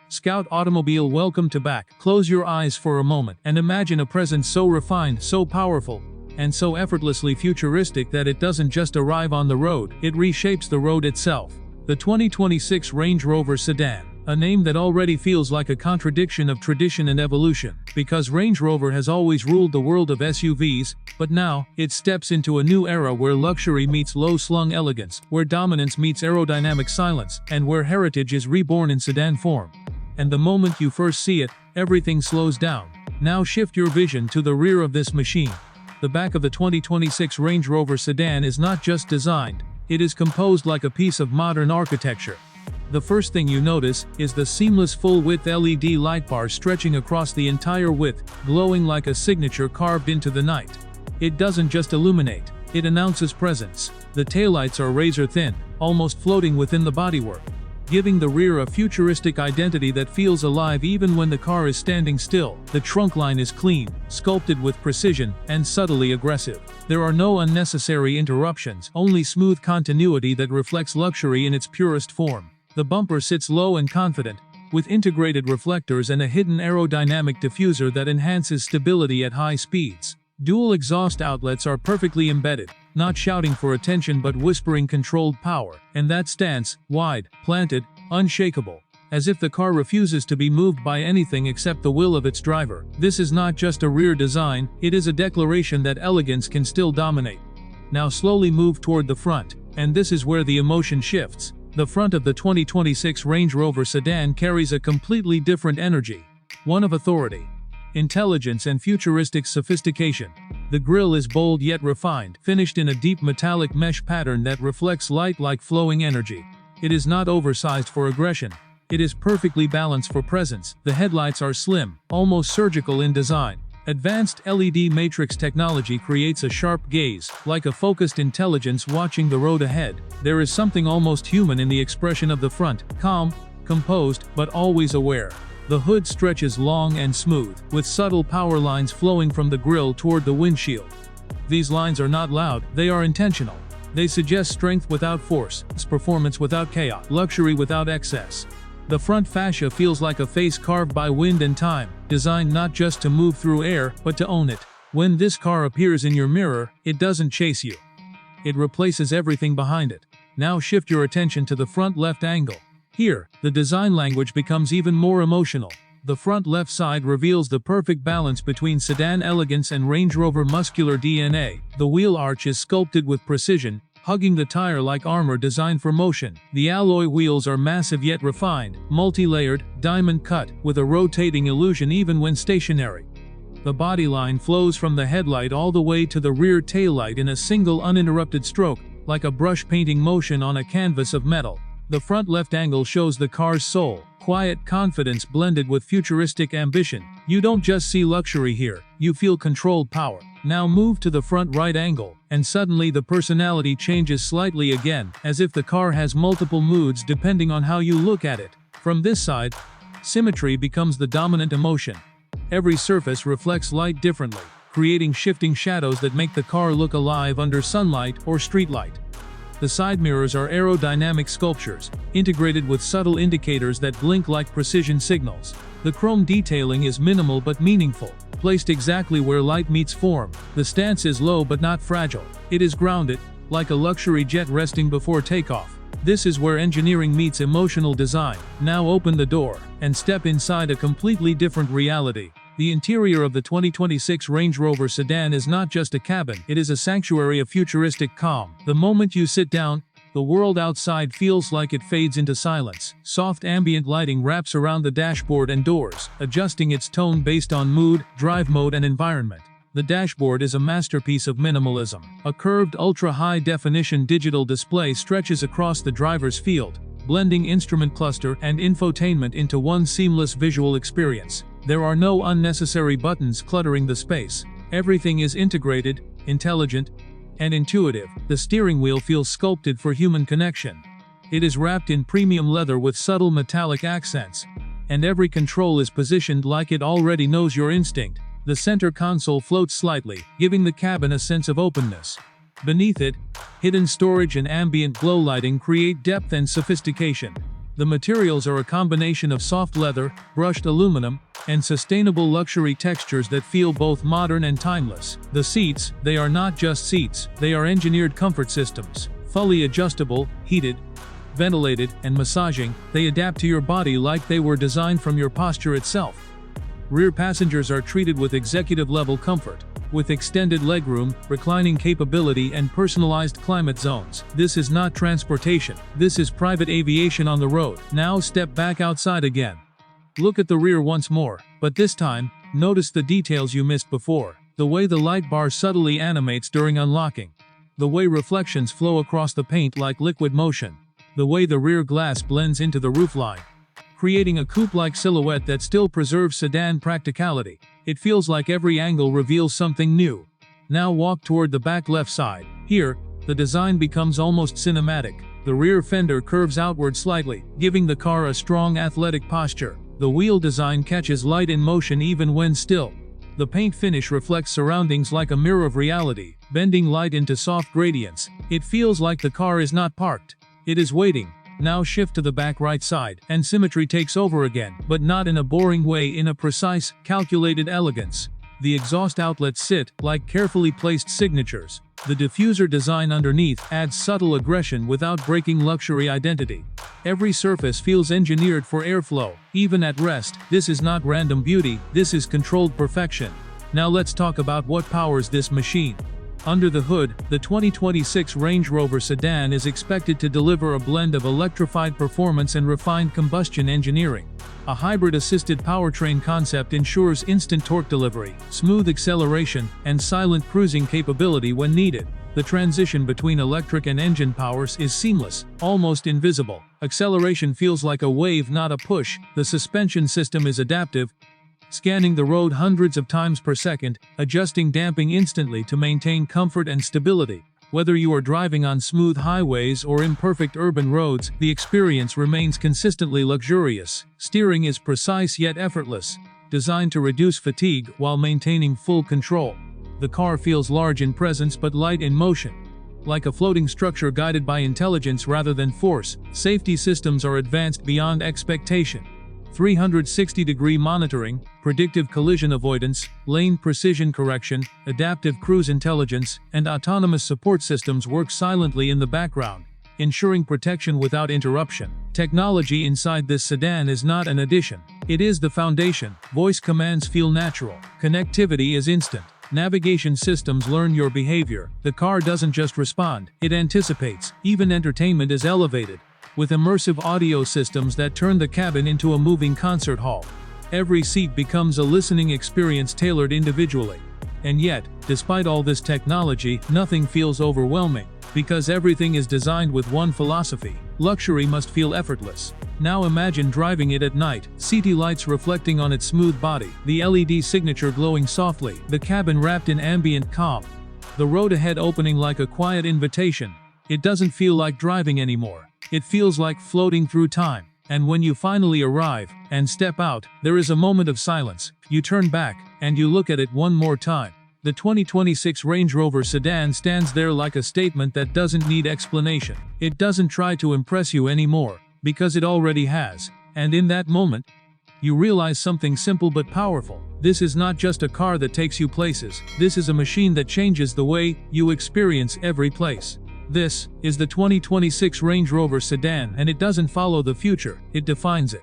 Scout Automobile, welcome to back. Close your eyes for a moment and imagine a presence so refined, so powerful, and so effortlessly futuristic that it doesn't just arrive on the road, it reshapes the road itself. The 2026 Range Rover Sedan. A name that already feels like a contradiction of tradition and evolution, because Range Rover has always ruled the world of SUVs, but now, it steps into a new era where luxury meets low-slung elegance, where dominance meets aerodynamic silence, and where heritage is reborn in sedan form. And the moment you first see it, everything slows down. Now shift your vision to the rear of this machine. The back of the 2026 Range Rover Sedan is not just designed, it is composed like a piece of modern architecture. The first thing you notice is the seamless full-width LED light bar stretching across the entire width, glowing like a signature carved into the night. It doesn't just illuminate, it announces presence. The taillights are razor-thin, almost floating within the bodywork, giving the rear a futuristic identity that feels alive even when the car is standing still. The trunk line is clean, sculpted with precision, and subtly aggressive. There are no unnecessary interruptions, only smooth continuity that reflects luxury in its purest form. The bumper sits low and confident, with integrated reflectors and a hidden aerodynamic diffuser that enhances stability at high speeds. Dual exhaust outlets are perfectly embedded, not shouting for attention but whispering controlled power, and that stance, wide, planted, unshakable, as if the car refuses to be moved by anything except the will of its driver. This is not just a rear design, it is a declaration that elegance can still dominate. Now slowly move toward the front, and this is where the emotion shifts. The front of the 2026 Range Rover Sedan carries a completely different energy, one of authority, intelligence and futuristic sophistication. The grille is bold yet refined, finished in a deep metallic mesh pattern that reflects light like flowing energy. It is not oversized for aggression. It is perfectly balanced for presence. The headlights are slim, almost surgical in design. Advanced LED matrix technology creates a sharp gaze, like a focused intelligence watching the road ahead. There is something almost human in the expression of the front, calm, composed, but always aware. The hood stretches long and smooth, with subtle power lines flowing from the grille toward the windshield. These lines are not loud, they are intentional. They suggest strength without force, performance without chaos, luxury without excess. The front fascia feels like a face carved by wind and time, designed not just to move through air, but to own it. When this car appears in your mirror, it doesn't chase you. It replaces everything behind it. Now shift your attention to the front left angle. Here, the design language becomes even more emotional. The front left side reveals the perfect balance between sedan elegance and Range Rover muscular DNA. The wheel arch is sculpted with precision, hugging the tire like armor designed for motion. The alloy wheels are massive yet refined, multi-layered, diamond-cut, with a rotating illusion even when stationary. The bodyline flows from the headlight all the way to the rear taillight in a single uninterrupted stroke, like a brush painting motion on a canvas of metal. The front left angle shows the car's soul, quiet confidence blended with futuristic ambition. You don't just see luxury here, you feel controlled power. Now move to the front right angle, and suddenly the personality changes slightly again, as if the car has multiple moods depending on how you look at it. From this side, symmetry becomes the dominant emotion. Every surface reflects light differently, creating shifting shadows that make the car look alive under sunlight or streetlight. The side mirrors are aerodynamic sculptures, integrated with subtle indicators that blink like precision signals. The chrome detailing is minimal but meaningful, placed exactly where light meets form. The stance is low but not fragile. It is grounded, like a luxury jet resting before takeoff. This is where engineering meets emotional design. Now open the door, and step inside a completely different reality. The interior of the 2026 Range Rover Sedan is not just a cabin, it is a sanctuary of futuristic calm. The moment you sit down, the world outside feels like it fades into silence. Soft ambient lighting wraps around the dashboard and doors, adjusting its tone based on mood, drive mode and environment. The dashboard is a masterpiece of minimalism. A curved ultra-high-definition digital display stretches across the driver's field, blending instrument cluster and infotainment into one seamless visual experience. There are no unnecessary buttons cluttering the space. Everything is integrated, intelligent, and intuitive. The steering wheel feels sculpted for human connection. It is wrapped in premium leather with subtle metallic accents, and every control is positioned like it already knows your instinct. The center console floats slightly, giving the cabin a sense of openness. Beneath it, hidden storage and ambient glow lighting create depth and sophistication. The materials are a combination of soft leather, brushed aluminum, and sustainable luxury textures that feel both modern and timeless. The seats, they are not just seats, they are engineered comfort systems. Fully adjustable, heated, ventilated, and massaging, they adapt to your body like they were designed from your posture itself. Rear passengers are treated with executive-level comfort, with extended legroom, reclining capability, and personalized climate zones. This is not transportation. This is private aviation on the road. Now step back outside again. Look at the rear once more, but this time, notice the details you missed before. The way the light bar subtly animates during unlocking. The way reflections flow across the paint like liquid motion. The way the rear glass blends into the roofline, creating a coupe-like silhouette that still preserves sedan practicality. It feels like every angle reveals something new. Now walk toward the back left side. Here, the design becomes almost cinematic. The rear fender curves outward slightly, giving the car a strong athletic posture. The wheel design catches light in motion even when still. The paint finish reflects surroundings like a mirror of reality, bending light into soft gradients. It feels like the car is not parked. It is waiting. Now shift to the back right side, and symmetry takes over again, but not in a boring way, in a precise, calculated elegance. The exhaust outlets sit like carefully placed signatures. The diffuser design underneath adds subtle aggression without breaking luxury identity. Every surface feels engineered for airflow. Even at rest, this is not random beauty, this is controlled perfection. Now let's talk about what powers this machine. Under the hood, the 2026 Range Rover Sedan is expected to deliver a blend of electrified performance and refined combustion engineering. A hybrid-assisted powertrain concept ensures instant torque delivery, smooth acceleration, and silent cruising capability when needed. The transition between electric and engine powers is seamless, almost invisible. Acceleration feels like a wave, not a push. The suspension system is adaptive, scanning the road hundreds of times per second, adjusting damping instantly to maintain comfort and stability. Whether you are driving on smooth highways or imperfect urban roads, the experience remains consistently luxurious. Steering is precise yet effortless, designed to reduce fatigue while maintaining full control. The car feels large in presence but light in motion. Like a floating structure guided by intelligence rather than force, safety systems are advanced beyond expectation. 360-degree monitoring, predictive collision avoidance, lane precision correction, adaptive cruise intelligence, and autonomous support systems work silently in the background, ensuring protection without interruption. Technology inside this sedan is not an addition. It is the foundation. Voice commands feel natural. Connectivity is instant. Navigation systems learn your behavior. The car doesn't just respond, it anticipates. Even entertainment is elevated, with immersive audio systems that turn the cabin into a moving concert hall. Every seat becomes a listening experience tailored individually. And yet, despite all this technology, nothing feels overwhelming, because everything is designed with one philosophy: luxury must feel effortless. Now imagine driving it at night, city lights reflecting on its smooth body, the LED signature glowing softly, the cabin wrapped in ambient calm, the road ahead opening like a quiet invitation. It doesn't feel like driving anymore. It feels like floating through time. And when you finally arrive and step out, there is a moment of silence. You turn back, and you look at it one more time. The 2026 Range Rover Sedan stands there like a statement that doesn't need explanation. It doesn't try to impress you anymore, because it already has. And in that moment, you realize something simple but powerful. This is not just a car that takes you places. This is a machine that changes the way you experience every place. This is the 2026 Range Rover Sedan, and it doesn't follow the future, it defines it.